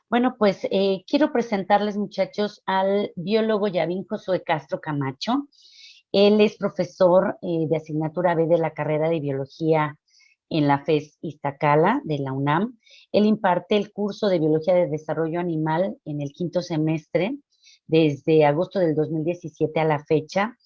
Bueno, pues quiero presentarles, muchachos, al biólogo Yavin Josué Castro Camacho. Él es profesor de asignatura B de la carrera de biología en la FES Iztacala de la UNAM. Él imparte el curso de biología de desarrollo animal en el quinto semestre desde agosto del 2017 a la fecha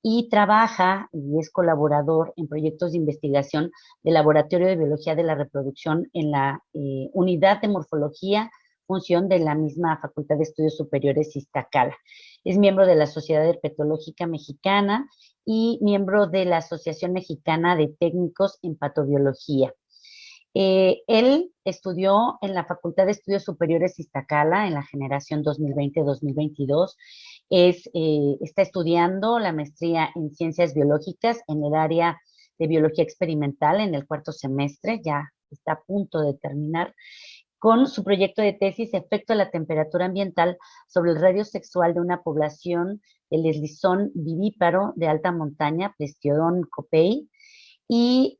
y trabaja y es colaborador en proyectos de investigación del Laboratorio de Biología de la Reproducción en la Unidad de Morfología, función de la misma Facultad de Estudios Superiores Iztacala. Es miembro de la Sociedad Herpetológica Mexicana y miembro de la Asociación Mexicana de Técnicos en Patobiología. Él estudió en la Facultad de Estudios Superiores Iztacala en la generación 2020-2022. Está estudiando la maestría en Ciencias Biológicas en el área de Biología Experimental en el cuarto semestre, ya está a punto de terminar, con su proyecto de tesis Efecto de la temperatura ambiental sobre el radio sexual de una población del eslizón vivíparo de alta montaña, Plestiodon copei, y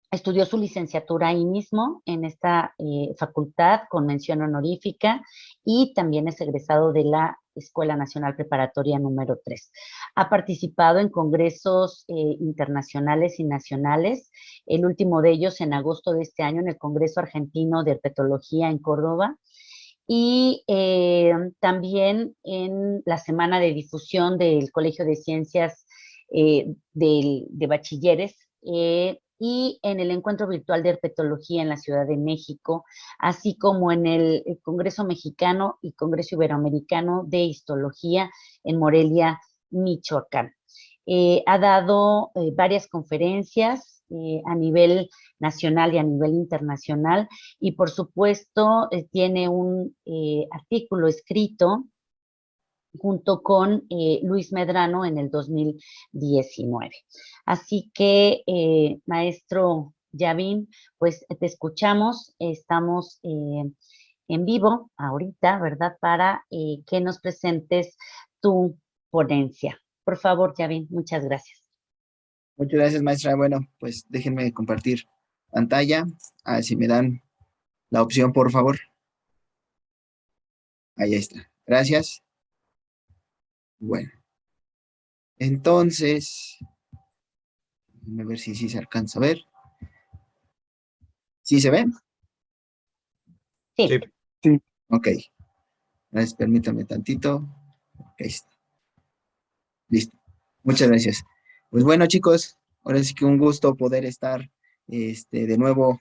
estudió su licenciatura ahí mismo, en esta facultad, con mención honorífica, y también es egresado de la Escuela Nacional Preparatoria número 3. Ha participado en congresos internacionales y nacionales, el último de ellos en agosto de este año en el Congreso Argentino de Herpetología en Córdoba, y también en la semana de difusión del Colegio de Ciencias de Bachilleres, y en el encuentro virtual de herpetología en la Ciudad de México, así como en el Congreso Mexicano y Congreso Iberoamericano de Histología en Morelia, Michoacán. Ha dado varias conferencias a nivel nacional y a nivel internacional, y por supuesto tiene un artículo escrito junto con Luis Medrano en el 2019. Así que, maestro Yavin, pues te escuchamos, estamos en vivo ahorita, ¿verdad? Para que nos presentes tu ponencia. Por favor, Yavin, muchas gracias. Muchas gracias, maestra. Bueno, pues déjenme compartir pantalla. A ver si me dan la opción, por favor. Ahí está. Gracias. Bueno, entonces, déjenme ver si se alcanza a ver. ¿Sí se ve? Sí. Sí. Sí. Ok. Gracias, permítame tantito. Ok, está. Listo. Muchas gracias. Pues bueno, chicos, ahora sí que un gusto poder estar de nuevo,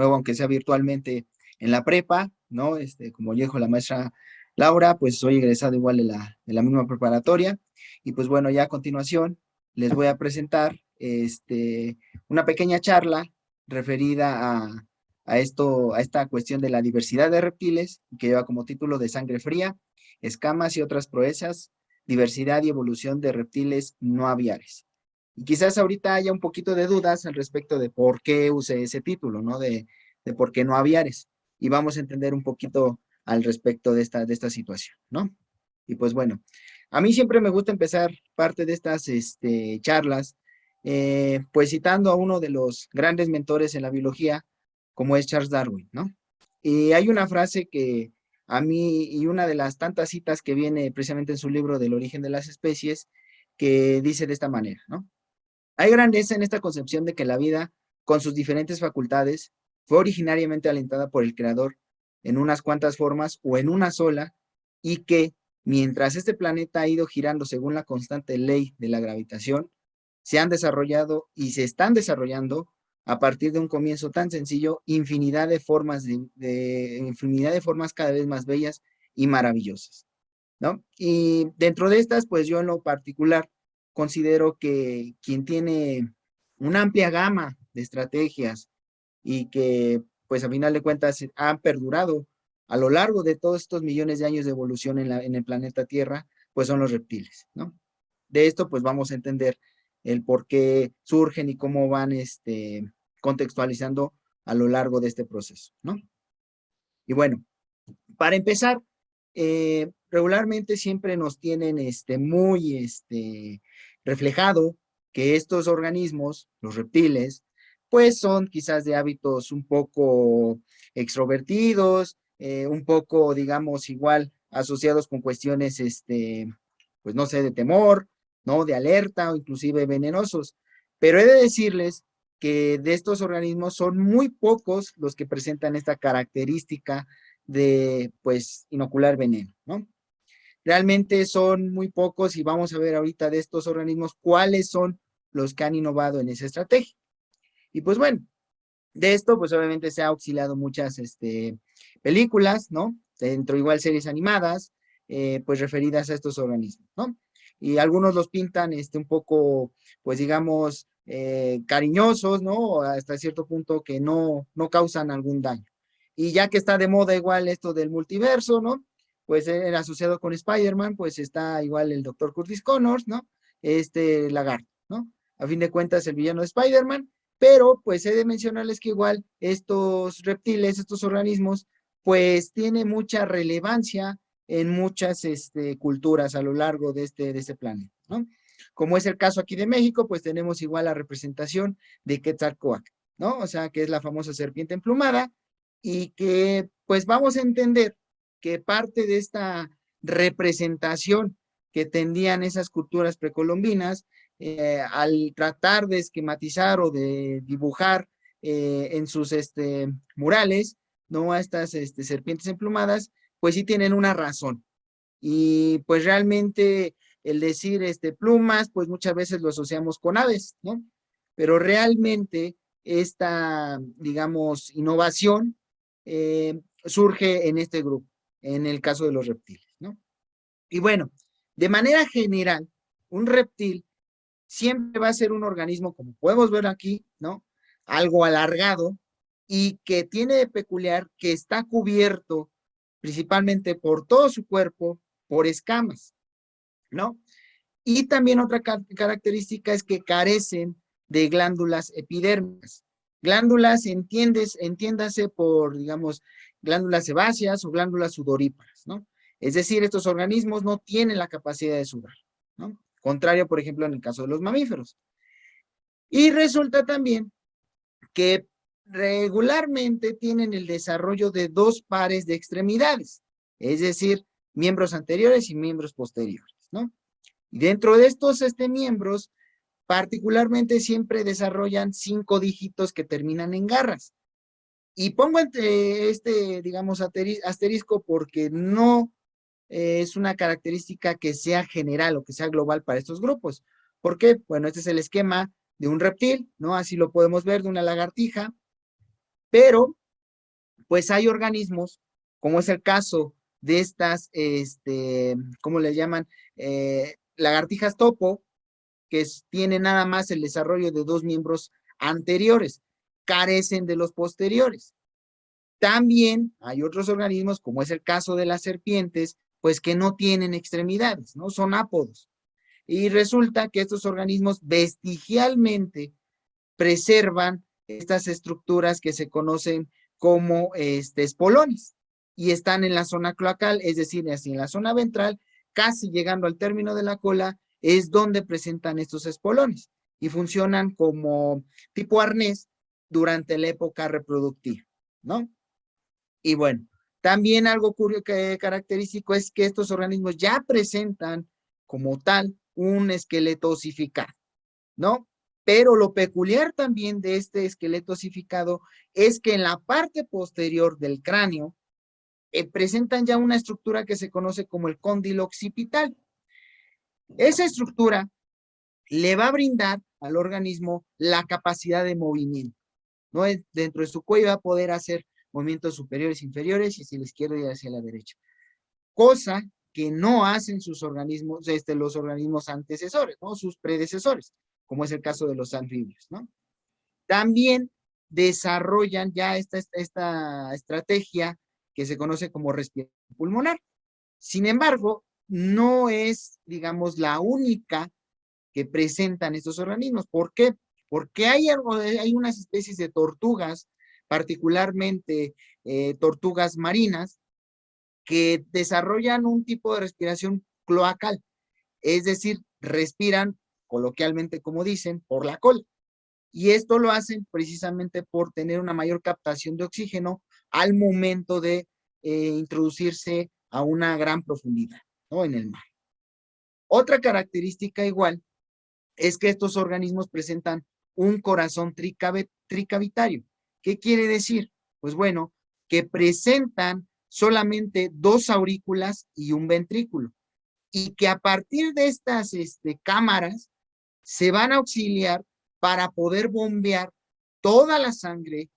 aunque sea virtualmente, en la prepa, ¿no? Como dijo la maestra Laura, pues soy egresado igual de la misma preparatoria. Y pues bueno, ya a continuación les voy a presentar una pequeña charla referida a esta cuestión de la diversidad de reptiles, que lleva como título de Sangre Fría, Escamas y otras proezas, diversidad y evolución de reptiles no aviares. Y quizás ahorita haya un poquito de dudas al respecto de por qué usé ese título, ¿no? De por qué no aviares. Y vamos a entender un poquito al respecto de esta situación, ¿no? Y pues bueno, a mí siempre me gusta empezar parte de estas charlas, pues citando a uno de los grandes mentores en la biología, como es Charles Darwin, ¿no? Y hay una frase que a mí, y una de las tantas citas que viene precisamente en su libro del origen de las especies, que dice de esta manera, ¿no? Hay grandeza en esta concepción de que la vida, con sus diferentes facultades, fue originariamente alentada por el Creador en unas cuantas formas o en una sola, y que, mientras este planeta ha ido girando según la constante ley de la gravitación, se han desarrollado y se están desarrollando a partir de un comienzo tan sencillo, infinidad de formas, infinidad de formas cada vez más bellas y maravillosas, ¿no? Y dentro de estas, pues yo en lo particular considero que quien tiene una amplia gama de estrategias y que, pues a final de cuentas, han perdurado a lo largo de todos estos millones de años de evolución en el planeta Tierra, pues son los reptiles, ¿no? De esto, pues vamos a entender el por qué surgen y cómo van contextualizando a lo largo de este proceso, ¿no? Y bueno, para empezar, regularmente siempre nos tienen muy reflejado que estos organismos, los reptiles, pues son quizás de hábitos un poco extrovertidos, un poco, digamos, igual asociados con cuestiones, pues no sé, de temor, ¿no? De alerta o inclusive venenosos. Pero he de decirles que de estos organismos son muy pocos los que presentan esta característica de, pues, inocular veneno, ¿no? Realmente son muy pocos y vamos a ver ahorita de estos organismos cuáles son los que han innovado en esa estrategia. Y pues bueno, de esto pues obviamente se ha auxiliado muchas películas, ¿no? Dentro igual series animadas, pues referidas a estos organismos, ¿no? Y algunos los pintan un poco, pues digamos, cariñosos, ¿no? Hasta cierto punto que no causan algún daño. Y ya que está de moda igual esto del multiverso, ¿no? Pues asociado con Spider-Man, pues está igual el Dr. Curtis Connors, ¿no? Este lagarto, ¿no? A fin de cuentas, el villano de Spider-Man, pero pues he de mencionarles que igual estos reptiles, estos organismos, pues tienen mucha relevancia en muchas culturas a lo largo de este planeta, ¿no? Como es el caso aquí de México, pues tenemos igual la representación de Quetzalcóatl, ¿no? O sea, que es la famosa serpiente emplumada y que pues vamos a entender que parte de esta representación que tendían esas culturas precolombinas, al tratar de esquematizar o de dibujar en sus murales, ¿no? A estas serpientes emplumadas, pues sí tienen una razón. Y pues realmente el decir plumas, pues muchas veces lo asociamos con aves, ¿no? Pero realmente esta, digamos, innovación surge en este grupo, en el caso de los reptiles, ¿no? Y bueno, de manera general, un reptil siempre va a ser un organismo, como podemos ver aquí, ¿no? Algo alargado y que tiene de peculiar que está cubierto principalmente por todo su cuerpo por escamas, ¿no? Y también otra característica es que carecen de glándulas epidérmicas. Glándulas, entiéndase por, digamos, glándulas sebáceas o glándulas sudoríparas, ¿no? Es decir, estos organismos no tienen la capacidad de sudar, ¿no? Contrario, por ejemplo, en el caso de los mamíferos. Y resulta también que regularmente tienen el desarrollo de dos pares de extremidades, es decir, miembros anteriores y miembros posteriores, ¿no? Y dentro de estos miembros, particularmente siempre desarrollan 5 dígitos que terminan en garras. Y pongo entre digamos, asterisco porque no es una característica que sea general o que sea global para estos grupos. ¿Por qué? Bueno, este es el esquema de un reptil, ¿no? Así lo podemos ver, de una lagartija, pero pues hay organismos, como es el caso de estas, ¿cómo le llaman? Lagartijas topo, que tienen nada más el desarrollo de 2 miembros anteriores, carecen de los posteriores. También hay otros organismos, como es el caso de las serpientes, pues que no tienen extremidades, ¿no? Son ápodos. Y resulta que estos organismos vestigialmente preservan estas estructuras que se conocen como espolones y están en la zona cloacal, es decir, así en la zona ventral, casi llegando al término de la cola, es donde presentan estos espolones y funcionan como tipo arnés durante la época reproductiva, ¿no? Y bueno, también algo curioso que característico es que estos organismos ya presentan como tal un esqueleto osificado, ¿no? Pero lo peculiar también de este esqueleto osificado es que en la parte posterior del cráneo presentan ya una estructura que se conoce como el cóndilo occipital. Esa estructura le va a brindar al organismo la capacidad de movimiento, ¿no? Dentro de su cuello va a poder hacer movimientos superiores e inferiores y hacia la izquierda y hacia la derecha. Cosa que no hacen sus organismos, los organismos antecesores, ¿no? Sus predecesores, como es el caso de los anfibios, ¿no? También desarrollan ya esta estrategia que se conoce como respiración pulmonar. Sin embargo, no es, digamos, la única que presentan estos organismos. ¿Por qué? Porque hay unas especies de tortugas, particularmente tortugas marinas, que desarrollan un tipo de respiración cloacal, es decir, respiran, coloquialmente como dicen, por la cola. Y esto lo hacen precisamente por tener una mayor captación de oxígeno al momento de introducirse a una gran profundidad, ¿no? En el mar. Otra característica igual es que estos organismos presentan un corazón tricavitario. ¿Qué quiere decir? Pues bueno, que presentan solamente dos aurículas y un ventrículo, y que a partir de estas cámaras se van a auxiliar para poder bombear toda la sangre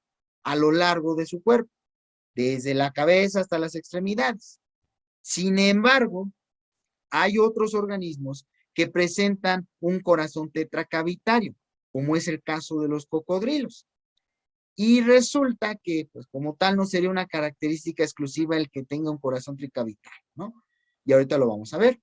a lo largo de su cuerpo, desde la cabeza hasta las extremidades. Sin embargo, hay otros organismos que presentan un corazón tetracavitario, como es el caso de los cocodrilos. Y resulta que, pues como tal, no sería una característica exclusiva el que tenga un corazón tricavitario, ¿no? Y ahorita lo vamos a ver.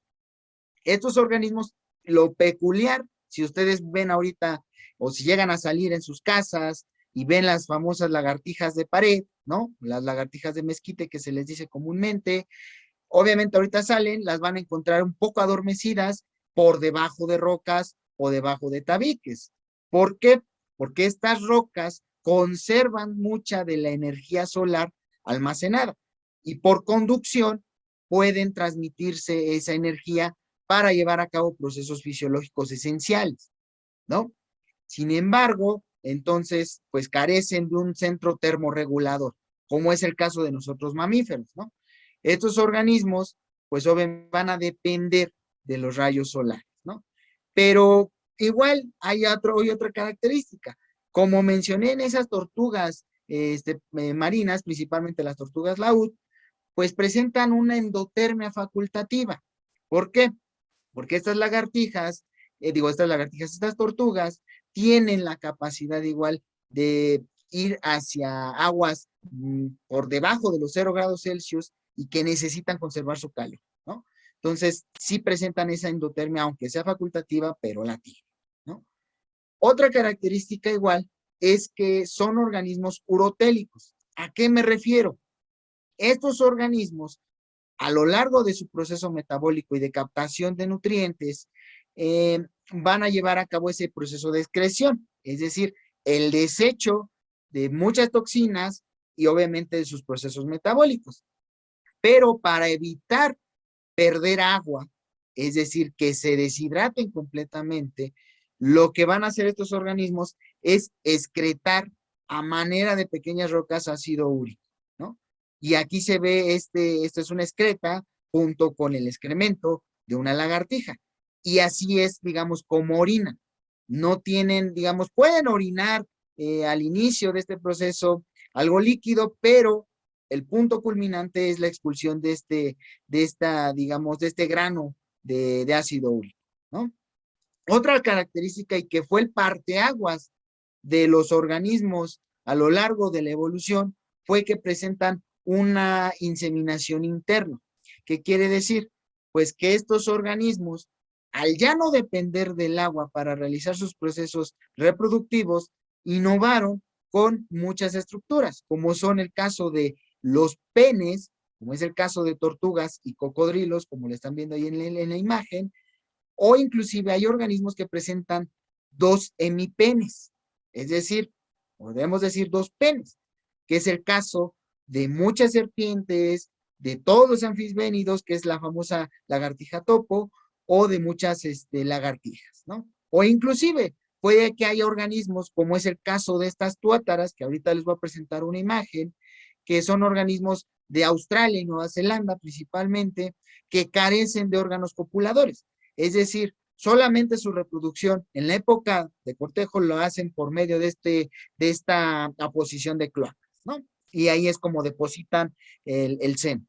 Estos organismos, lo peculiar, si ustedes ven ahorita, o si llegan a salir en sus casas y ven las famosas lagartijas de pared, ¿no? Las lagartijas de mezquite que se les dice comúnmente, obviamente ahorita salen, las van a encontrar un poco adormecidas por debajo de rocas o debajo de tabiques. ¿Por qué? Porque estas rocas conservan mucha de la energía solar almacenada y por conducción pueden transmitirse esa energía para llevar a cabo procesos fisiológicos esenciales, ¿no? Sin embargo, entonces, pues carecen de un centro termorregulador, como es el caso de nosotros mamíferos, ¿no? Estos organismos, pues obviamente van a depender de los rayos solares, ¿no? Pero igual hay otra característica. Como mencioné en esas tortugas marinas, principalmente las tortugas laúd, pues presentan una endotermia facultativa. ¿Por qué? Porque estas tortugas tienen la capacidad igual de ir hacia aguas por debajo de los 0 grados Celsius y que necesitan conservar su calor, ¿no? Entonces, sí presentan esa endotermia, aunque sea facultativa, pero la tienen, ¿no? Otra característica igual es que son organismos urotélicos. ¿A qué me refiero? Estos organismos, a lo largo de su proceso metabólico y de captación de nutrientes, van a llevar a cabo ese proceso de excreción, es decir, el desecho de muchas toxinas y obviamente de sus procesos metabólicos. Pero para evitar perder agua, es decir, que se deshidraten completamente, lo que van a hacer estos organismos es excretar a manera de pequeñas rocas ácido úrico, ¿no? Y aquí se ve, esto es una excreta junto con el excremento de una lagartija. Y así es, digamos, como orinan. No tienen, digamos, pueden orinar al inicio de este proceso algo líquido, pero el punto culminante es la expulsión de este grano de ácido úrico, ¿no? Otra característica y que fue el parteaguas de los organismos a lo largo de la evolución fue que presentan una inseminación interna. ¿Qué quiere decir? Pues que estos organismos, al ya no depender del agua para realizar sus procesos reproductivos, innovaron con muchas estructuras, como son el caso de los penes, como es el caso de tortugas y cocodrilos, como lo están viendo ahí en la imagen, o inclusive hay organismos que presentan dos hemipenes, es decir, podemos decir dos penes, que es el caso de muchas serpientes, de todos los anfisbénidos, que es la famosa lagartija topo, o de muchas lagartijas, ¿no? O inclusive puede que haya organismos, como es el caso de estas tuátaras, que ahorita les voy a presentar una imagen, que son organismos de Australia y Nueva Zelanda principalmente, que carecen de órganos copuladores. Es decir, solamente su reproducción en la época de cortejo lo hacen por medio de esta aposición de cloacas, ¿no? Y ahí es como depositan el seno.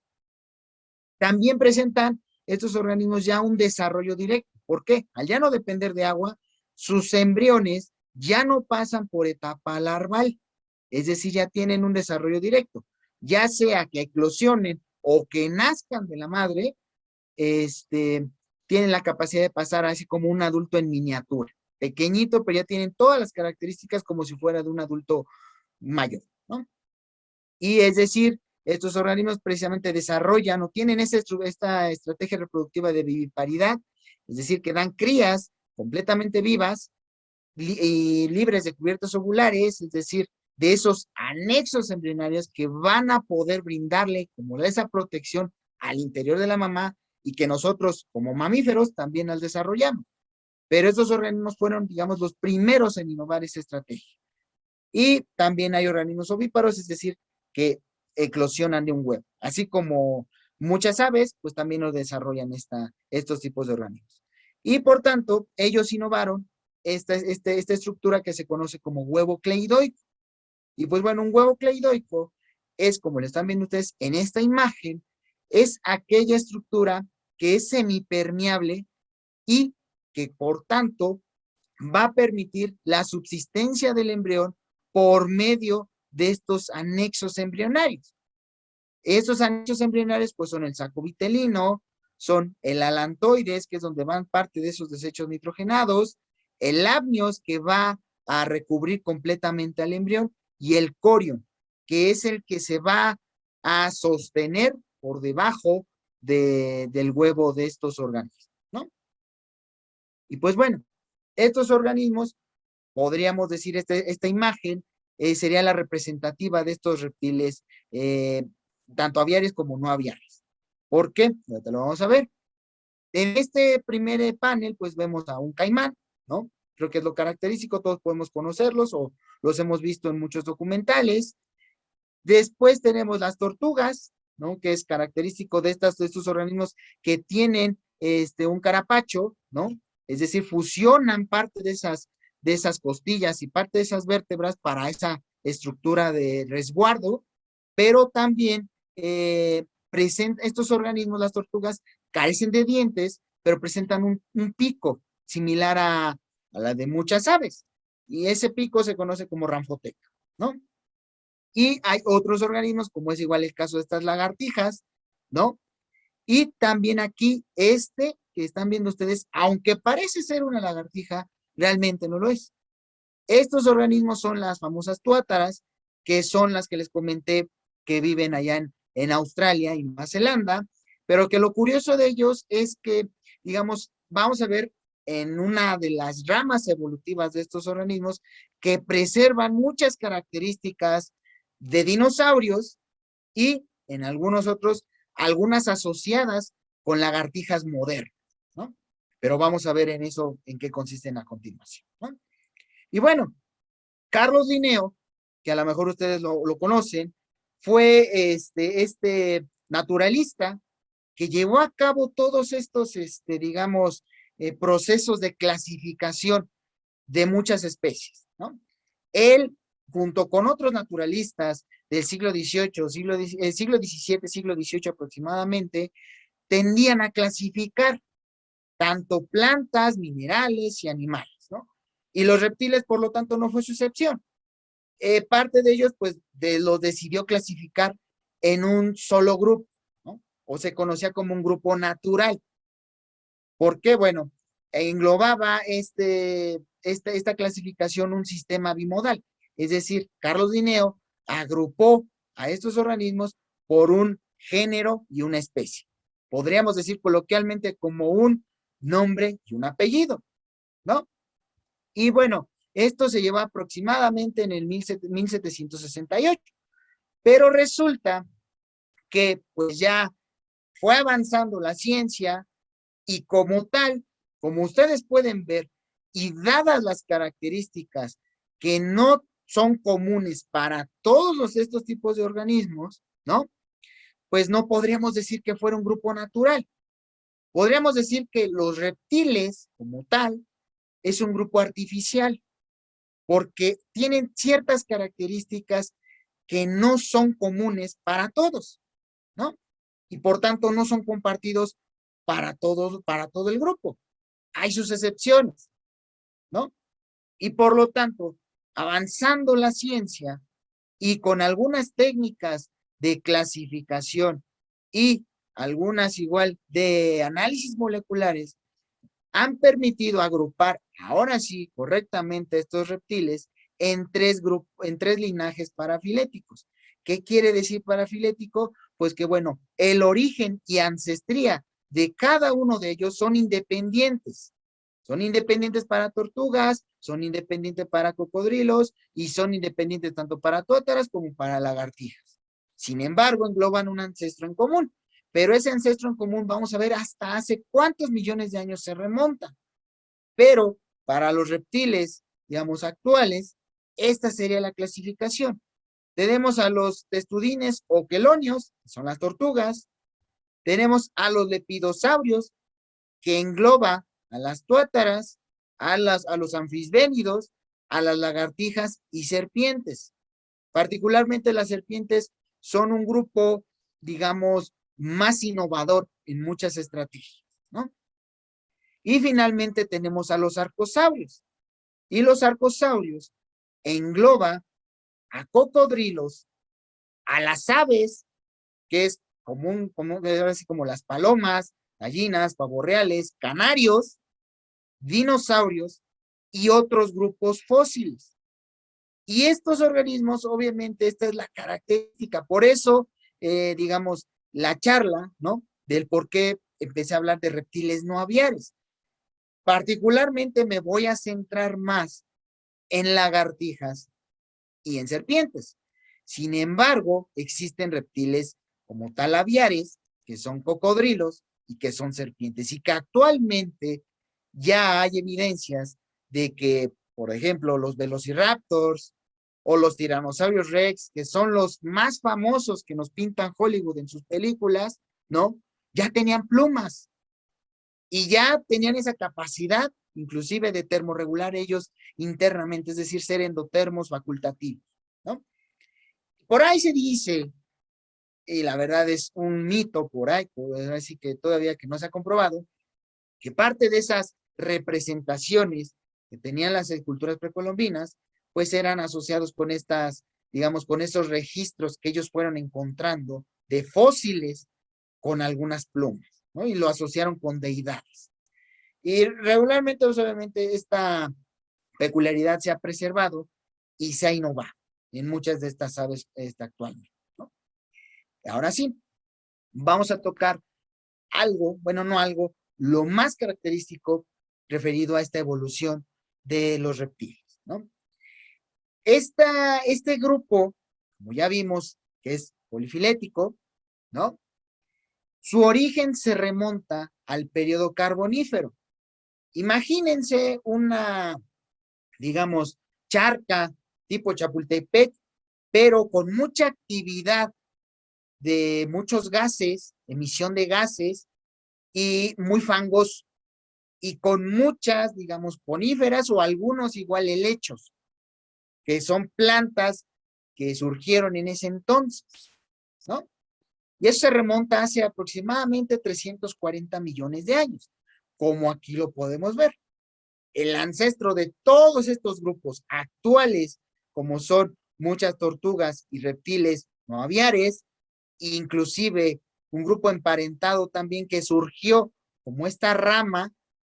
También presentan estos organismos ya un desarrollo directo. ¿Por qué? Al ya no depender de agua, sus embriones ya no pasan por etapa larval, es decir, ya tienen un desarrollo directo, ya sea que eclosionen o que nazcan de la madre, tienen la capacidad de pasar así como un adulto en miniatura, pequeñito, pero ya tienen todas las características como si fuera de un adulto mayor, ¿no? Y es decir, estos organismos precisamente desarrollan o tienen esta estrategia reproductiva de viviparidad, es decir, que dan crías completamente vivas y libres de cubiertas ovulares, es decir, de esos anexos embrionarios que van a poder brindarle como esa protección al interior de la mamá y que nosotros como mamíferos también las desarrollamos. Pero estos organismos fueron, digamos, los primeros en innovar esa estrategia. Y también hay organismos ovíparos, es decir, que eclosionan de un huevo. Así como muchas aves, pues también lo desarrollan estos tipos de organismos. Y por tanto, ellos innovaron esta estructura que se conoce como huevo cleidoico. Y pues bueno, un huevo cleidoico es, como lo están viendo ustedes en esta imagen, es aquella estructura que es semipermeable y que por tanto va a permitir la subsistencia del embrión por medio de estos anexos embrionarios. Estos anexos embrionarios pues son el saco vitelino, son el alantoides, que es donde van parte de esos desechos nitrogenados, el amnios, que va a recubrir completamente al embrión, y el corion, que es el que se va a sostener por debajo del huevo de estos organismos, ¿no? Y pues bueno, estos organismos, podríamos decir, esta imagen sería la representativa de estos reptiles, tanto aviares como no aviares. ¿Por qué? Ya te lo vamos a ver. En este primer panel, pues vemos a un caimán, ¿no? Creo que es lo característico, todos podemos conocerlos o los hemos visto en muchos documentales. Después tenemos las tortugas, ¿no? Que es característico de estos organismos que tienen un carapacho, ¿no? Es decir, fusionan parte de esas costillas y parte de esas vértebras para esa estructura de resguardo, pero también estos organismos, las tortugas, carecen de dientes, pero presentan un pico similar a la de muchas aves, y ese pico se conoce como ranfoteca, ¿no? Y hay otros organismos, como es igual el caso de estas lagartijas, ¿no? Y también aquí, que están viendo ustedes, aunque parece ser una lagartija, realmente no lo es. Estos organismos son las famosas tuátaras, que son las que les comenté que viven allá en Australia y Nueva Zelanda, pero que lo curioso de ellos es que, digamos, vamos a ver en una de las ramas evolutivas de estos organismos que preservan muchas características de dinosaurios y en algunos otros, algunas asociadas con lagartijas modernas, ¿no? Pero vamos a ver en eso en qué consisten a continuación, ¿no? Y bueno, Carlos Linneo, que a lo mejor ustedes lo conocen, fue este naturalista que llevó a cabo todos estos, digamos, procesos de clasificación de muchas especies, ¿no? Él, junto con otros naturalistas del siglo XVIII, siglo XVII, siglo XVIII aproximadamente, tendían a clasificar tanto plantas, minerales y animales, ¿no? Y los reptiles, por lo tanto, no fue su excepción. Parte de ellos, pues, los decidió clasificar en un solo grupo, ¿no? O se conocía como un grupo natural. ¿Por qué? Bueno, englobaba esta clasificación un sistema bimodal. Es decir, Carlos Linneo agrupó a estos organismos por un género y una especie. Podríamos decir coloquialmente como un nombre y un apellido, ¿no? Y bueno, esto se llevó aproximadamente en el 1768. Pero resulta que pues ya fue avanzando la ciencia y como tal, como ustedes pueden ver, y dadas las características que no son comunes para todos estos tipos de organismos, ¿no? Pues no podríamos decir que fuera un grupo natural. Podríamos decir que los reptiles, como tal, es un grupo artificial, porque tienen ciertas características que no son comunes para todos, ¿no? Y por tanto no son compartidos para todo el grupo. Hay sus excepciones, ¿no? Y por lo tanto, avanzando la ciencia y con algunas técnicas de clasificación y algunas igual de análisis moleculares, han permitido agrupar, ahora sí, correctamente estos reptiles en tres linajes parafiléticos. ¿Qué quiere decir parafilético? Pues que, bueno, el origen y ancestría de cada uno de ellos son independientes, Son independientes para tortugas, son independientes para cocodrilos y son independientes tanto para tuátaras como para lagartijas. Sin embargo, engloban un ancestro en común. Pero ese ancestro en común, vamos a ver hasta hace cuántos millones de años se remonta. Pero para los reptiles, digamos, actuales, esta sería la clasificación. Tenemos a los testudines o quelonios, que son las tortugas. Tenemos a los lepidosaurios, que engloba a las tuátaras, a los anfisbénidos, a las lagartijas y serpientes. Particularmente las serpientes son un grupo, digamos, más innovador en muchas estrategias, ¿no? Y finalmente tenemos a los arcosaurios. Y los arcosaurios engloba a cocodrilos, a las aves, que es así como las palomas, gallinas, pavos reales, canarios, dinosaurios y otros grupos fósiles. Y estos organismos, obviamente, esta es la característica. Por eso, digamos, la charla, ¿no? Del por qué empecé a hablar de reptiles no aviares. Particularmente me voy a centrar más en lagartijas y en serpientes. Sin embargo, existen reptiles como tal aviares, que son cocodrilos y que son serpientes, y que actualmente ya hay evidencias de que, por ejemplo, los velociraptors o los tiranosaurios rex, que son los más famosos que nos pintan Hollywood en sus películas, ¿no? Ya tenían plumas y ya tenían esa capacidad, inclusive de termorregular ellos internamente, es decir, ser endotermos facultativos, ¿no? Por ahí se dice, y la verdad es un mito por ahí, así que todavía que no se ha comprobado, que parte de esas representaciones que tenían las culturas precolombinas, pues eran asociados con estas, digamos, con esos registros que ellos fueron encontrando de fósiles con algunas plumas, ¿no? Y lo asociaron con deidades. Y regularmente, pues, obviamente, esta peculiaridad se ha preservado y se ha innovado en muchas de estas aves actualmente, ¿no? Ahora sí, vamos a tocar algo, bueno, no algo, lo más característico referido a esta evolución de los reptiles, ¿no? Este grupo, como ya vimos, que es polifilético, ¿no? Su origen se remonta al periodo carbonífero. Imagínense una, digamos, charca tipo Chapultepec, pero con mucha actividad de muchos gases, emisión de gases, y muy fangoso, y con muchas, digamos, poníferas o algunos igual helechos, que son plantas que surgieron en ese entonces, ¿no? Y eso se remonta hace aproximadamente 340 millones de años, como aquí lo podemos ver. El ancestro de todos estos grupos actuales, como son muchas tortugas y reptiles no aviares, inclusive un grupo emparentado también que surgió como esta rama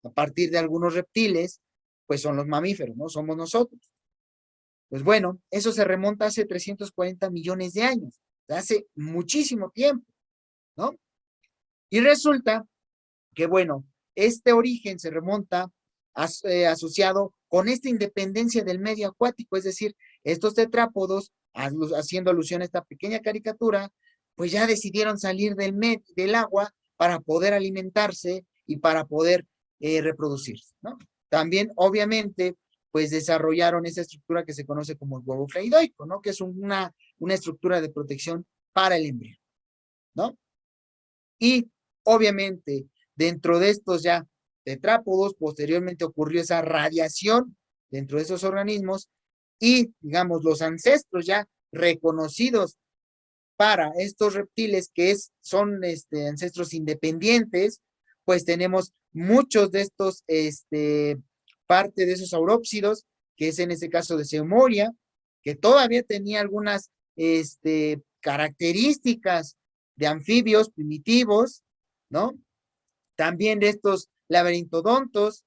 a partir de algunos reptiles, pues son los mamíferos, ¿no? Somos nosotros. Pues bueno, eso se remonta hace 340 millones de años, hace muchísimo tiempo, ¿no? Y resulta que, bueno, este origen se remonta asociado con esta independencia del medio acuático, es decir, estos tetrápodos, haciendo alusión a esta pequeña caricatura, pues ya decidieron salir del agua para poder alimentarse y para poder reproducirse, ¿no? También, obviamente, pues desarrollaron esa estructura que se conoce como el huevo cladoico, ¿no? Que es una estructura de protección para el embrión, ¿no? Y, obviamente, dentro de estos ya tetrápodos, posteriormente ocurrió esa radiación dentro de esos organismos y, digamos, los ancestros ya reconocidos para estos reptiles que son ancestros independientes, pues tenemos muchos de estos, parte de esos saurópsidos, que es en este caso de Seomoria, que todavía tenía algunas características de anfibios primitivos, ¿no? También de estos laberintodontos,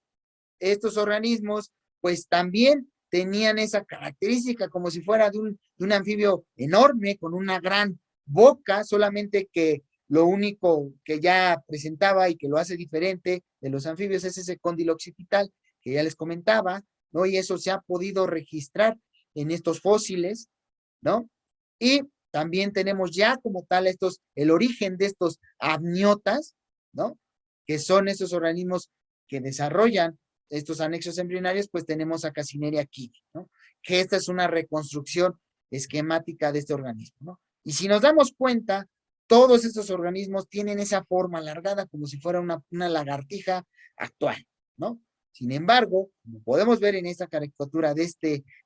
estos organismos, pues también tenían esa característica como si fuera de un anfibio enorme, con una gran boca, solamente que lo único que ya presentaba y que lo hace diferente de los anfibios es ese cóndilo occipital que ya les comentaba, ¿no? Y eso se ha podido registrar en estos fósiles, ¿no? Y también tenemos ya como tal el origen de estos amniotas, ¿no? Que son esos organismos que desarrollan estos anexos embrionarios, pues tenemos a Cassineria kiwi, ¿no? Que esta es una reconstrucción esquemática de este organismo, ¿no? Y si nos damos cuenta, todos estos organismos tienen esa forma alargada como si fuera una lagartija actual, ¿no? Sin embargo, como podemos ver en esta caricatura de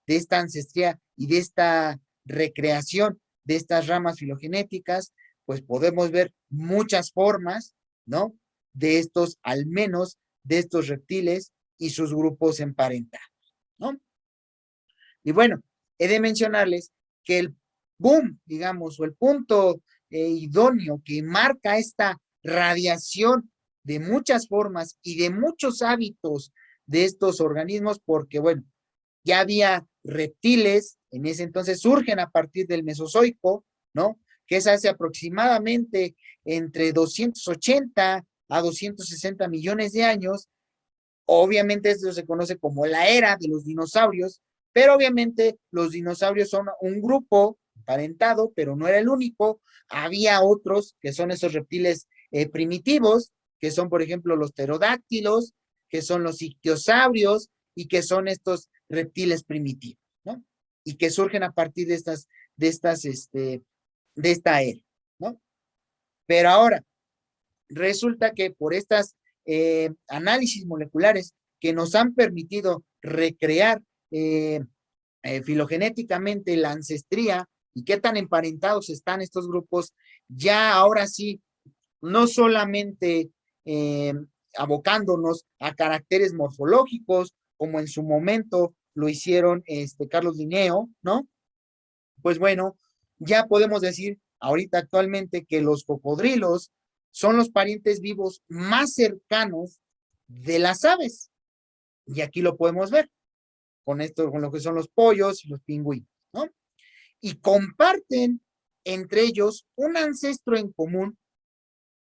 esta ancestría y de esta recreación de estas ramas filogenéticas, pues podemos ver muchas formas, ¿no? De estos, al menos, de estos reptiles y sus grupos emparentados, ¿no? Y bueno, he de mencionarles que el boom, digamos, o el punto idóneo que marca esta radiación de muchas formas y de muchos hábitos de estos organismos, porque bueno, ya había reptiles, en ese entonces surgen a partir del Mesozoico, ¿no? Que es hace aproximadamente entre 280 a 260 millones de años. Obviamente esto se conoce como la era de los dinosaurios, pero obviamente los dinosaurios son un grupo emparentado, pero no era el único. Había otros que son esos reptiles primitivos, que son por ejemplo los pterodáctilos, que son los ictiosaurios y que son estos reptiles primitivos, ¿no? Y que surgen a partir de esta era, ¿no? Pero ahora, resulta que por estas análisis moleculares que nos han permitido recrear filogenéticamente la ancestría y qué tan emparentados están estos grupos, ya ahora sí, no solamente abocándonos a caracteres morfológicos, como en su momento lo hicieron Carlos Linneo, ¿no? Pues bueno, ya podemos decir ahorita actualmente que los cocodrilos son los parientes vivos más cercanos de las aves. Y aquí lo podemos ver con esto, con lo que son los pollos y los pingüinos, ¿no? Y comparten entre ellos un ancestro en común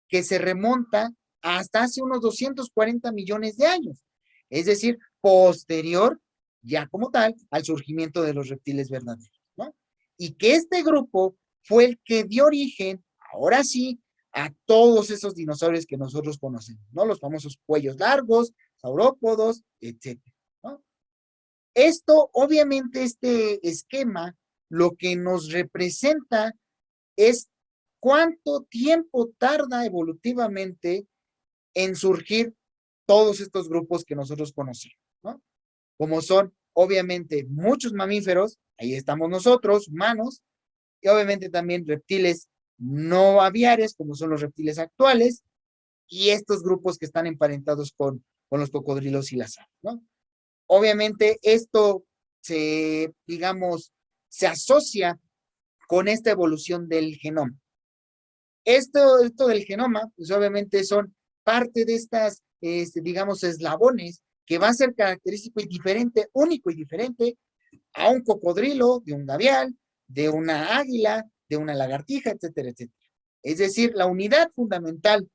que se remonta hasta hace unos 240 millones de años, es decir, posterior ya como tal al surgimiento de los reptiles verdaderos, ¿no? Y que este grupo fue el que dio origen, ahora sí, a todos esos dinosaurios que nosotros conocemos, ¿no? Los famosos cuellos largos, saurópodos, etcétera, ¿no? Esto, obviamente, este esquema, lo que nos representa es cuánto tiempo tarda evolutivamente en surgir todos estos grupos que nosotros conocemos, ¿no? Como son, obviamente, muchos mamíferos, ahí estamos nosotros, humanos, y obviamente también reptiles no aviares, como son los reptiles actuales, y estos grupos que están emparentados con los cocodrilos y las aves, ¿no? Obviamente esto digamos, se asocia con esta evolución del genoma. Esto del genoma, pues obviamente son parte de estas, digamos, eslabones que va a ser característico y diferente, único y diferente a un cocodrilo, de un gavial, de una águila, de una lagartija, etcétera, etcétera. Es decir, la unidad fundamental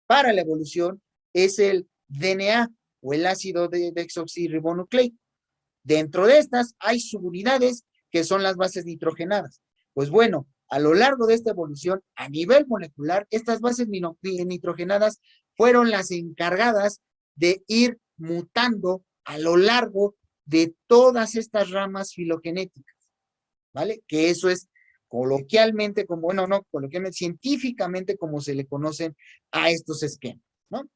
para la evolución es el DNA o el ácido desoxirribonucleico. Dentro de estas hay subunidades que son las bases nitrogenadas. Pues bueno, a lo largo de esta evolución, a nivel molecular, estas bases nitrogenadas fueron las encargadas de ir mutando a lo largo de todas estas ramas filogenéticas, ¿vale? Que eso es coloquialmente, como, bueno, no, coloquialmente, científicamente como se le conocen a estos esquemas, ¿no?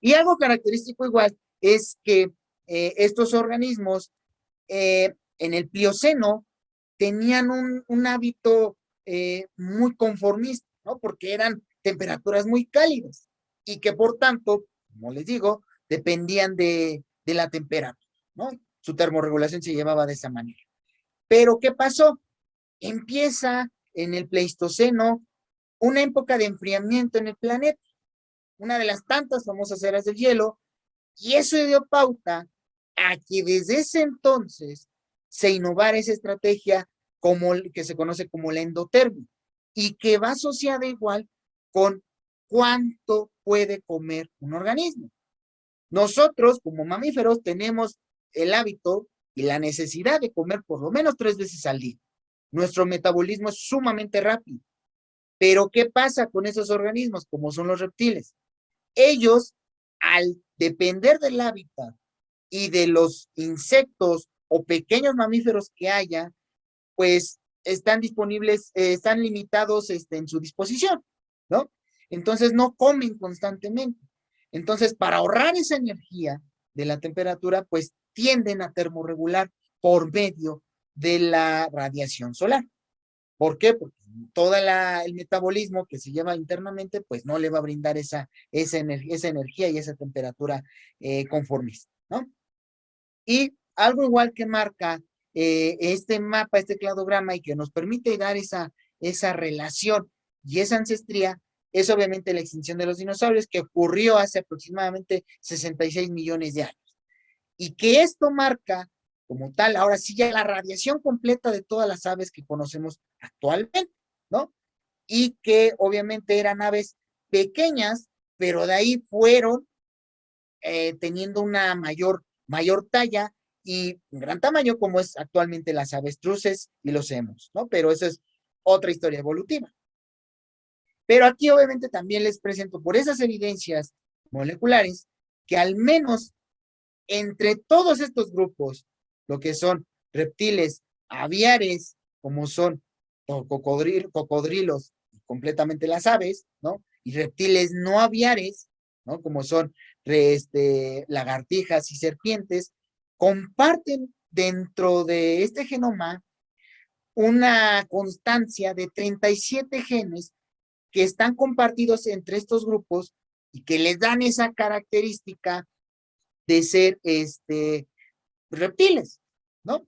Y algo característico igual es que estos organismos en el Plioceno tenían un hábito muy conformista, ¿no? Porque eran temperaturas muy cálidas y que por tanto, como les digo, dependían de la temperatura, ¿no? Su termorregulación se llevaba de esa manera. Pero ¿qué pasó? Empieza en el Pleistoceno una época de enfriamiento en el planeta, una de las tantas famosas eras del hielo, y eso dio pauta a que desde ese entonces se innovara esa estrategia como que se conoce como la endotermia. y que va asociada igual con cuánto puede comer un organismo. Nosotros, como mamíferos, tenemos el hábito y la necesidad de comer por lo menos 3 veces al día. Nuestro metabolismo es sumamente rápido. Pero, ¿qué pasa con esos organismos, como son los reptiles? Ellos, al depender del hábitat y de los insectos o pequeños mamíferos que haya, pues están disponibles, están limitados en su disposición, ¿no? Entonces no comen constantemente. Entonces, para ahorrar esa energía de la temperatura, pues tienden a termorregular por medio de la radiación solar. ¿Por qué? Porque todo el metabolismo que se lleva internamente, pues no le va a brindar esa energía y esa temperatura conformista, ¿no? Y algo igual que marca este mapa, este cladograma, y que nos permite dar esa relación y esa ancestría, es obviamente la extinción de los dinosaurios, que ocurrió hace aproximadamente 66 millones de años. Y que esto marca, como tal, ahora sí ya la radiación completa de todas las aves que conocemos actualmente, ¿no? Y que obviamente eran aves pequeñas, pero de ahí fueron teniendo una mayor talla y un gran tamaño, como es actualmente las avestruces y los emus, ¿no? Pero eso es otra historia evolutiva. Pero aquí obviamente también les presento por esas evidencias moleculares que al menos entre todos estos grupos, lo que son reptiles aviares, como son cocodrilos, completamente las aves, ¿no? Y reptiles no aviares, ¿no? Como son lagartijas y serpientes, comparten dentro de este genoma una constancia de 37 genes que están compartidos entre estos grupos y que les dan esa característica de ser reptiles, ¿no?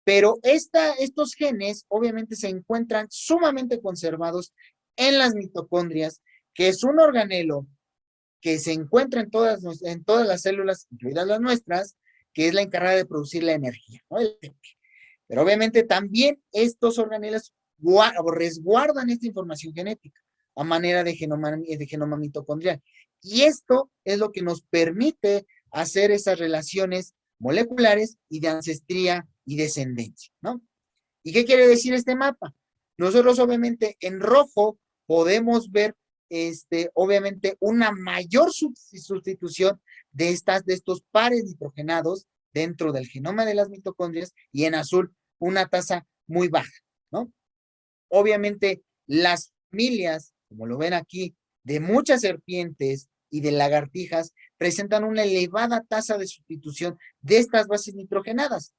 Pero estos genes obviamente se encuentran sumamente conservados en las mitocondrias, que es un organelo que se encuentra en todas las células, incluidas las nuestras, que es la encargada de producir la energía, ¿no? Pero obviamente también estos organelos resguardan esta información genética a manera de genoma mitocondrial. Y esto es lo que nos permite hacer esas relaciones moleculares y de ancestría y descendencia, ¿no? ¿Y qué quiere decir este mapa? Nosotros obviamente en rojo podemos ver obviamente una mayor sustitución de estos pares nitrogenados dentro del genoma de las mitocondrias, y en azul una tasa muy baja, ¿no? Obviamente las familias, como lo ven aquí, de muchas serpientes y de lagartijas presentan una elevada tasa de sustitución de estas bases nitrogenadas.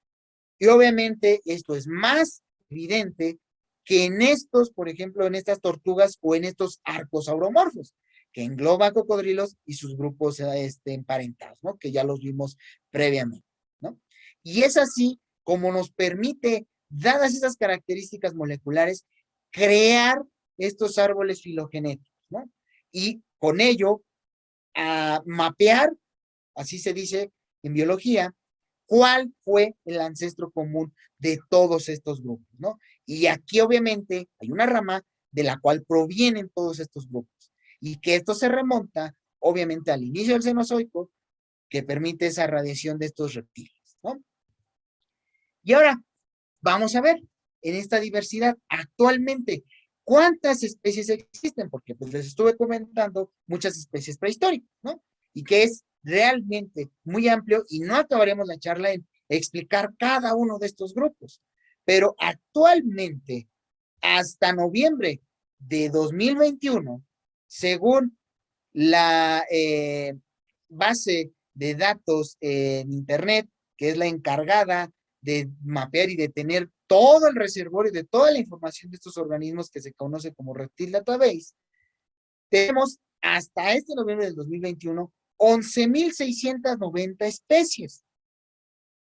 Y obviamente esto es más evidente que en estos, por ejemplo, en estas tortugas o en estos arcosauromorfos, que engloba cocodrilos y sus grupos emparentados, ¿no? Que ya los vimos previamente, ¿no? Y es así como nos permite, dadas esas características moleculares, crear estos árboles filogenéticos, ¿no? Y con ello, a mapear, así se dice en biología, cuál fue el ancestro común de todos estos grupos, ¿no? Y aquí obviamente hay una rama de la cual provienen todos estos grupos, y que esto se remonta obviamente al inicio del Cenozoico, que permite esa radiación de estos reptiles, ¿no? Y ahora vamos a ver en esta diversidad actualmente cuántas especies existen, porque pues les estuve comentando muchas especies prehistóricas, ¿no? Y que es realmente muy amplio y no acabaremos la charla en explicar cada uno de estos grupos. Pero actualmente, hasta noviembre de 2021, según la base de datos en Internet, que es la encargada de mapear y de tener todo el reservorio de toda la información de estos organismos, que se conoce como Reptile Database, tenemos hasta este noviembre del 2021 11.690 especies.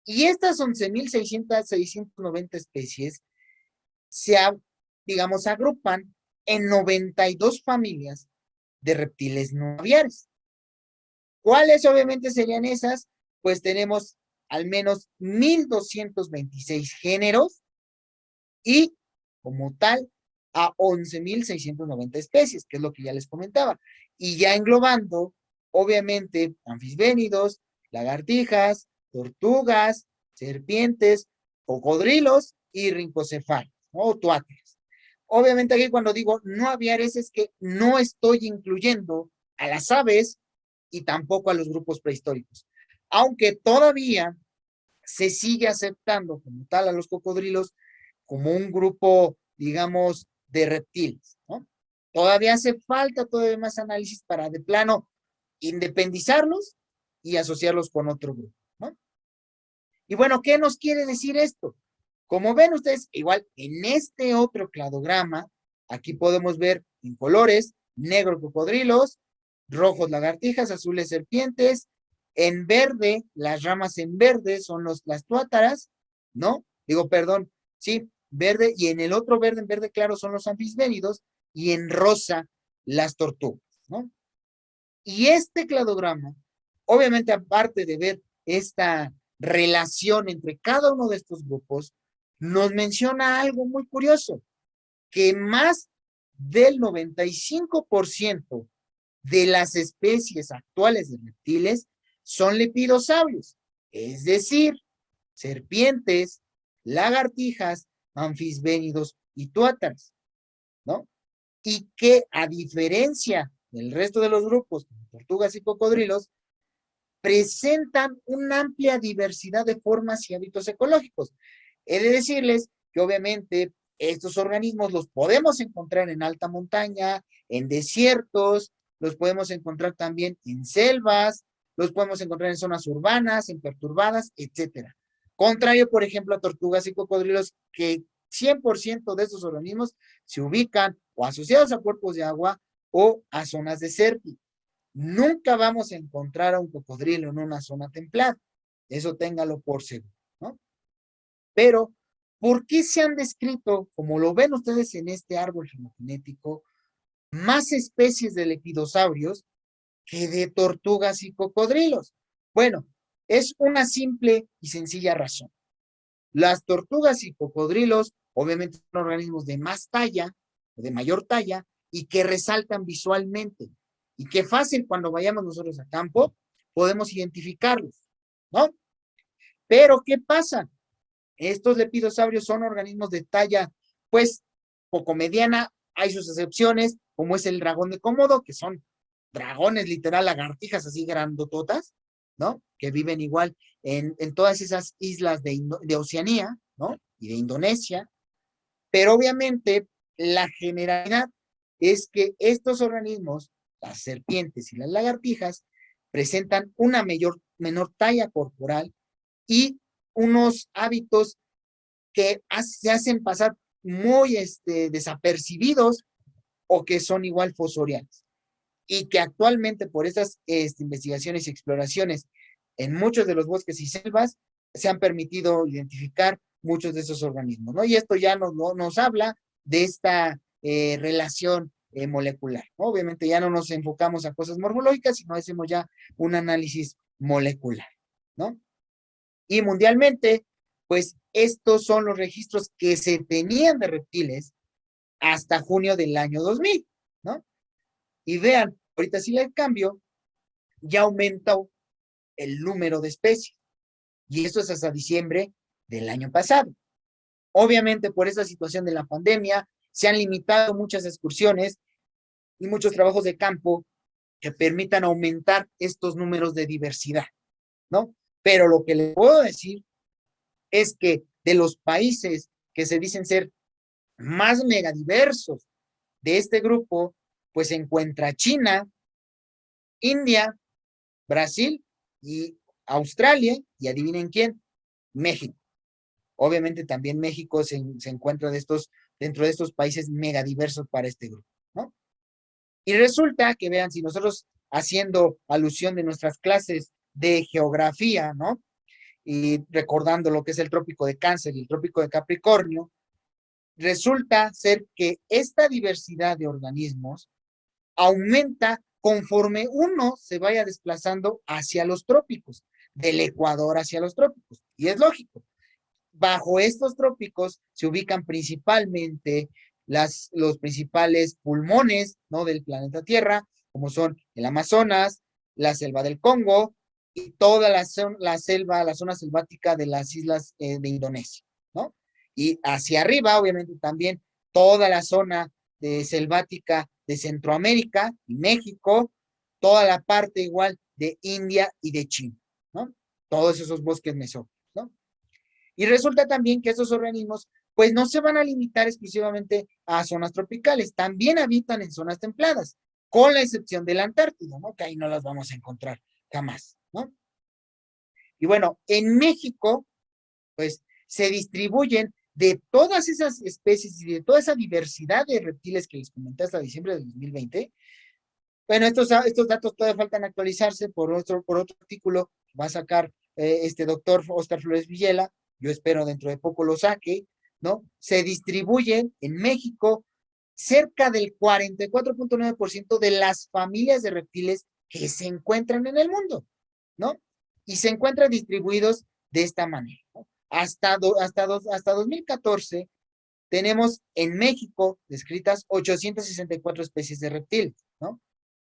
Y estas 11.690 especies se, digamos, agrupan en 92 familias de reptiles no aviares. ¿Cuáles obviamente serían esas? Pues tenemos al menos 1.226 géneros y, como tal, a 11.690 especies, que es lo que ya les comentaba. Y ya englobando, obviamente, anfisbénidos, lagartijas, tortugas, serpientes, cocodrilos y rincocefalos, ¿no? O tuáteres. Obviamente aquí cuando digo no aviares es que no estoy incluyendo a las aves y tampoco a los grupos prehistóricos. Aunque todavía se sigue aceptando como tal a los cocodrilos como un grupo, digamos, de reptiles, ¿no? Todavía hace falta todavía más análisis para de plano independizarlos y asociarlos con otro grupo, ¿no? Y bueno, ¿qué nos quiere decir esto? Como ven ustedes, igual en este otro cladograma, aquí podemos ver en colores, negro cocodrilos, rojos lagartijas, azules serpientes, en verde, las ramas en verde son las tuátaras, ¿no? Digo, perdón, sí, verde, y en el otro verde, en verde claro, son los anfisbénidos, y en rosa, las tortugas, ¿no? Y este cladograma, obviamente aparte de ver esta relación entre cada uno de estos grupos, nos menciona algo muy curioso, que más del 95% de las especies actuales de reptiles son lepidosaurios, es decir, serpientes, lagartijas, anfisbénidos y tuátaras, ¿no? Y que a diferencia del resto de los grupos, como tortugas y cocodrilos, presentan una amplia diversidad de formas y hábitos ecológicos. He de decirles que obviamente estos organismos los podemos encontrar en alta montaña, en desiertos, los podemos encontrar también en selvas, los podemos encontrar en zonas urbanas, en perturbadas, etcétera. Contrario, por ejemplo, a tortugas y cocodrilos, que 100% de estos organismos se ubican o asociados a cuerpos de agua o a zonas desérticas. Nunca vamos a encontrar a un cocodrilo en una zona templada. Eso téngalo por seguro, ¿no? Pero, ¿por qué se han descrito, como lo ven ustedes en este árbol filogenético, más especies de lepidosaurios que de tortugas y cocodrilos? Bueno, es una simple y sencilla razón. Las tortugas y cocodrilos, obviamente, son organismos de más talla, de mayor talla, y que resaltan visualmente. Y que fácil cuando vayamos nosotros a campo, podemos identificarlos, ¿no? Pero, ¿qué pasa? Estos lepidosaurios son organismos de talla, pues, poco mediana. Hay sus excepciones, como es el dragón de Komodo, que son dragones, literal, lagartijas así grandototas, ¿no? Que viven igual en todas esas islas de Oceanía, ¿no? Y de Indonesia. Pero obviamente la generalidad es que estos organismos, las serpientes y las lagartijas, presentan una menor talla corporal y unos hábitos que se hacen pasar muy desapercibidos o que son igual fosoriales. Y que actualmente por estas investigaciones y exploraciones en muchos de los bosques y selvas se han permitido identificar muchos de esos organismos, ¿no? Y esto ya nos habla de esta relación molecular, ¿no? Obviamente ya no nos enfocamos a cosas morfológicas, sino hacemos ya un análisis molecular, ¿no? Y mundialmente, pues estos son los registros que se tenían de reptiles hasta junio del año 2000, ¿no? Y vean, ahorita si le cambio, ya aumentó el número de especies. Y esto es hasta diciembre del año pasado. Obviamente, por esa situación de la pandemia, se han limitado muchas excursiones y muchos trabajos de campo que permitan aumentar estos números de diversidad, ¿no? Pero lo que les puedo decir es que de los países que se dicen ser más megadiversos de este grupo, pues se encuentra China, India, Brasil y Australia, y adivinen quién, México. Obviamente también México se encuentra dentro de estos países megadiversos para este grupo, ¿no? Y resulta que vean, si nosotros haciendo alusión de nuestras clases de geografía, ¿no? Y recordando lo que es el trópico de Cáncer y el trópico de Capricornio, resulta ser que esta diversidad de organismos aumenta conforme uno se vaya desplazando hacia los trópicos, del Ecuador hacia los trópicos. Y es lógico. Bajo estos trópicos se ubican principalmente los principales pulmones, ¿no?, del planeta Tierra, como son el Amazonas, la selva del Congo y toda la zona selvática de las islas de Indonesia, ¿no? Y hacia arriba, obviamente, también toda la zona selvática de Centroamérica y México, toda la parte igual de India y de China, ¿no? Todos esos bosques mesófilos, ¿no? Y resulta también que esos organismos, pues no se van a limitar exclusivamente a zonas tropicales, también habitan en zonas templadas, con la excepción de la Antártida, ¿no? Que ahí no las vamos a encontrar jamás, ¿no? Y bueno, en México, pues se distribuyen de todas esas especies y de toda esa diversidad de reptiles que les comenté hasta diciembre de 2020. Bueno, estos datos todavía faltan actualizarse por otro artículo que va a sacar este doctor Oscar Flores Villela, yo espero dentro de poco lo saque, ¿no? Se distribuyen en México cerca del 44.9% de las familias de reptiles que se encuentran en el mundo, ¿no? Y se encuentran distribuidos de esta manera, ¿no? Hasta 2014 tenemos en México descritas 864 especies de reptiles, ¿no?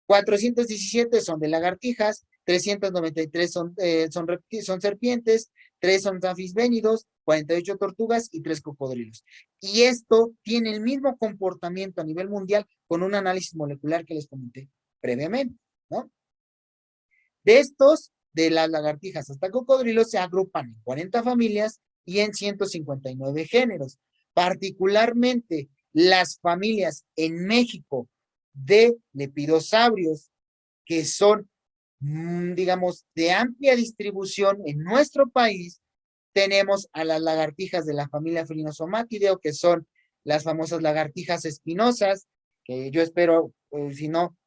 417 son de lagartijas, 393 son serpientes, 3 son anfisbénidos, 48 tortugas y 3 cocodrilos. Y esto tiene el mismo comportamiento a nivel mundial con un análisis molecular que les comenté previamente, ¿no? De estos, de las lagartijas hasta cocodrilos, se agrupan en 40 familias y en 159 géneros. Particularmente las familias en México de lepidosaurios, que son, digamos, de amplia distribución en nuestro país, tenemos a las lagartijas de la familia Phrynosomatideo, que son las famosas lagartijas espinosas, que yo espero, si no,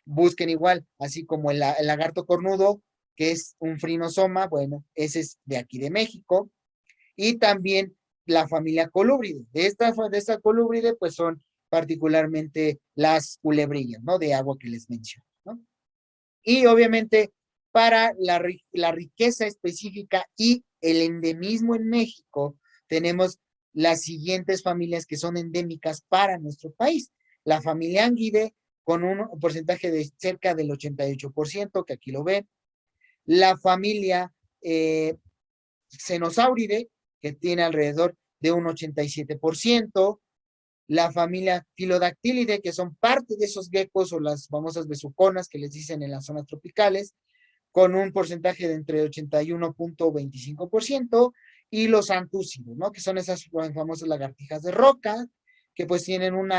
busquen igual, así como el lagarto cornudo, que es un frinosoma, bueno, ese es de aquí de México, y también la familia colúbride. De esta colúbride, pues son particularmente las culebrillas, ¿no? De agua que les menciono, ¿no? Y obviamente para la riqueza específica y el endemismo en México, tenemos las siguientes familias que son endémicas para nuestro país. La familia Anguide, con un porcentaje de cerca del 88%, que aquí lo ven. La familia Cenosauride, que tiene alrededor de un 87%. La familia Philodactylidae, que son parte de esos geckos o las famosas besuconas que les dicen en las zonas tropicales, con un porcentaje de entre 81.25%, y los antúcidos, ¿no? Que son esas famosas lagartijas de roca, que pues tienen un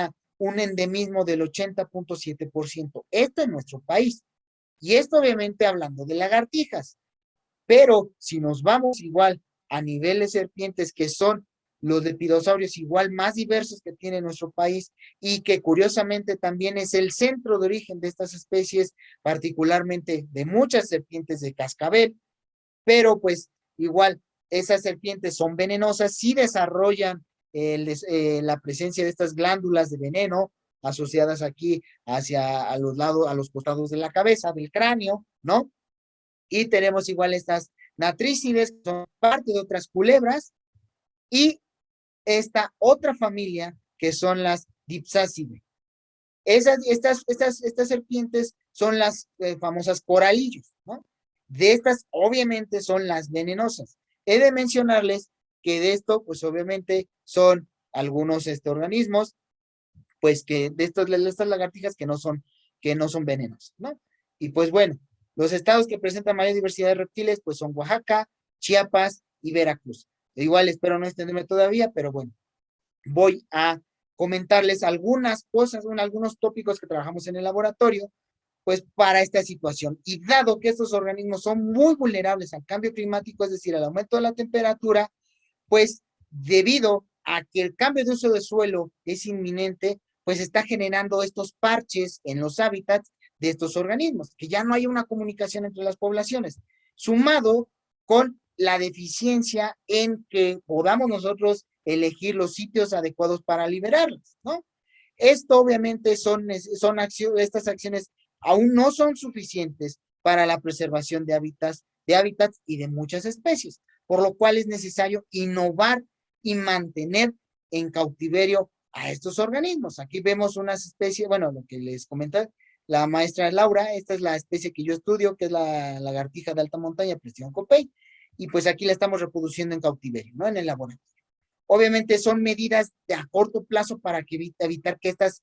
endemismo del 80.7%. Esto en nuestro país. Y esto obviamente hablando de lagartijas. Pero si nos vamos igual a niveles serpientes, que son los lepidosaurios igual más diversos que tiene nuestro país y que curiosamente también es el centro de origen de estas especies, particularmente de muchas serpientes de cascabel, pero pues igual esas serpientes son venenosas, sí desarrollan la presencia de estas glándulas de veneno asociadas aquí hacia a los lados, a los costados de la cabeza, del cráneo, ¿no? Y tenemos igual estas natrícides, que son parte de otras culebras, y esta otra familia, que son las Dipsacidae. Estas serpientes son las famosas coralillos, ¿no? De estas, obviamente, son las venenosas. He de mencionarles que de esto, pues obviamente, son algunos organismos, pues que de estas lagartijas que no son venenosas, ¿no? Y pues bueno, los estados que presentan mayor diversidad de reptiles, pues son Oaxaca, Chiapas y Veracruz. Igual espero no extenderme todavía, pero bueno, voy a comentarles algunas cosas, algunos tópicos que trabajamos en el laboratorio, pues para esta situación. Y dado que estos organismos son muy vulnerables al cambio climático, es decir, al aumento de la temperatura, pues debido a que el cambio de uso de suelo es inminente, pues está generando estos parches en los hábitats de estos organismos, que ya no hay una comunicación entre las poblaciones, sumado con la deficiencia en que podamos nosotros elegir los sitios adecuados para liberarlas, ¿no? Esto obviamente estas acciones aún no son suficientes para la preservación de hábitats y de muchas especies, por lo cual es necesario innovar y mantener en cautiverio a estos organismos. Aquí vemos unas especies, bueno, lo que les comenta la maestra Laura, esta es la especie que yo estudio, que es la lagartija de alta montaña, presión Copey, y pues aquí la estamos reproduciendo en cautiverio, ¿no? En el laboratorio. Obviamente son medidas de a corto plazo para que evitar que estas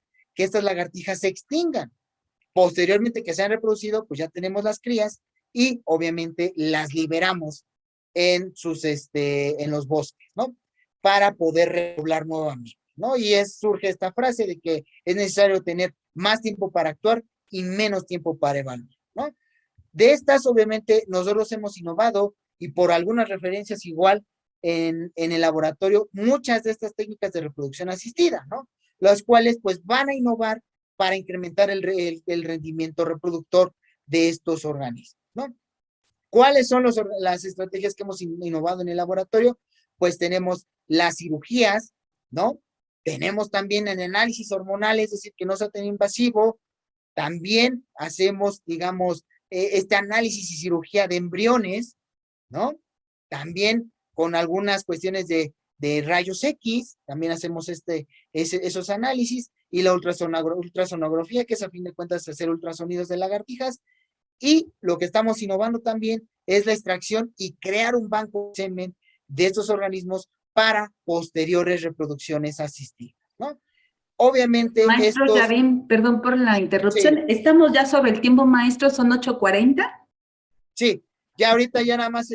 lagartijas se extingan. Posteriormente que se han reproducido, pues ya tenemos las crías y obviamente las liberamos en los bosques, ¿no? Para poder repoblar nuevamente, ¿no? Y surge esta frase de que es necesario tener más tiempo para actuar y menos tiempo para evaluar, ¿no? De estas, obviamente, nosotros hemos innovado y por algunas referencias igual en el laboratorio, muchas de estas técnicas de reproducción asistida, ¿no? Las cuales pues van a innovar para incrementar el rendimiento reproductor de estos organismos, ¿no? ¿Cuáles son las estrategias que hemos innovado en el laboratorio? Pues tenemos las cirugías, ¿no? Tenemos también el análisis hormonal, es decir, que no sea tan invasivo. También hacemos, digamos, este análisis y cirugía de embriones, ¿no? También con algunas cuestiones de rayos X, también hacemos esos análisis, y la ultrasonografía, que es a fin de cuentas hacer ultrasonidos de lagartijas, y lo que estamos innovando también es la extracción y crear un banco de semen de estos organismos para posteriores reproducciones asistidas, ¿no? Obviamente Maestro Yavin, perdón por la interrupción. Sí. Estamos ya sobre el tiempo, maestro, son 8:40. Sí, ya ahorita ya nada más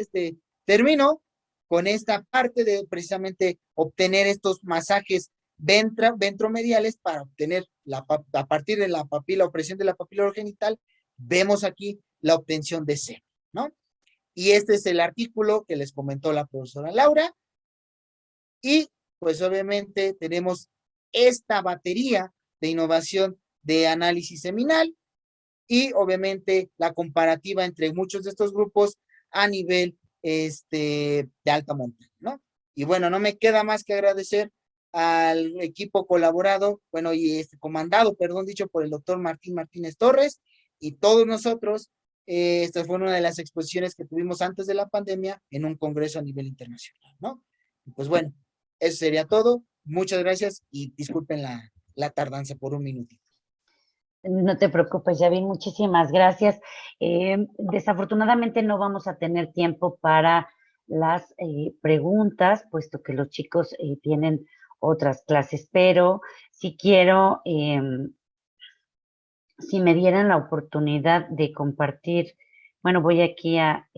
termino con esta parte de precisamente obtener estos masajes ventromediales para obtener a partir de la papila o presión de la papila genital, vemos aquí la obtención de semen, ¿no? Y este es el artículo que les comentó la profesora Laura, y pues obviamente tenemos esta batería de innovación de análisis seminal y obviamente la comparativa entre muchos de estos grupos a nivel de alta montaña, ¿no? Y bueno, no me queda más que agradecer al equipo colaborado, bueno, y comandado, perdón, dicho por el doctor Martín Martínez Torres y todos nosotros. Esta fue una de las exposiciones que tuvimos antes de la pandemia en un congreso a nivel internacional, ¿no? Y pues bueno, eso sería todo. Muchas gracias y disculpen la tardanza por un minutito. No te preocupes, Yavin, muchísimas gracias. Desafortunadamente no vamos a tener tiempo para las preguntas, puesto que los chicos tienen otras clases, pero si quiero, si me dieran la oportunidad de compartir, bueno, voy aquí a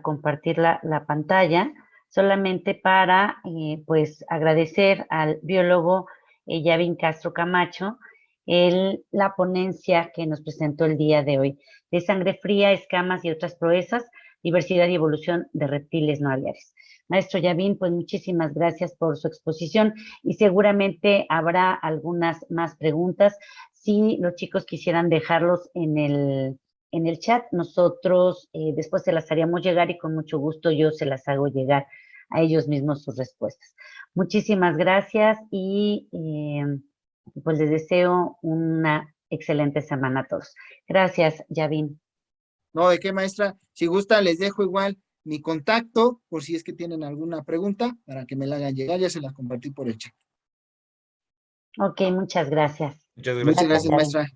compartir la pantalla, solamente para, pues, agradecer al biólogo Yavin Castro Camacho la ponencia que nos presentó el día de hoy, de sangre fría, escamas y otras proezas, diversidad y evolución de reptiles no aliares. Maestro Yavin, pues muchísimas gracias por su exposición y seguramente habrá algunas más preguntas. Si los chicos quisieran dejarlos en el chat, nosotros después se las haríamos llegar y con mucho gusto yo se las hago llegar a ellos mismos sus respuestas. Muchísimas gracias y pues les deseo una excelente semana a todos. Gracias, Yavin. No, ¿de qué, maestra? Si gusta, les dejo igual mi contacto, por si es que tienen alguna pregunta, para que me la hagan llegar, ya se las compartí por el chat. Ok, muchas gracias. Muchas gracias, maestra.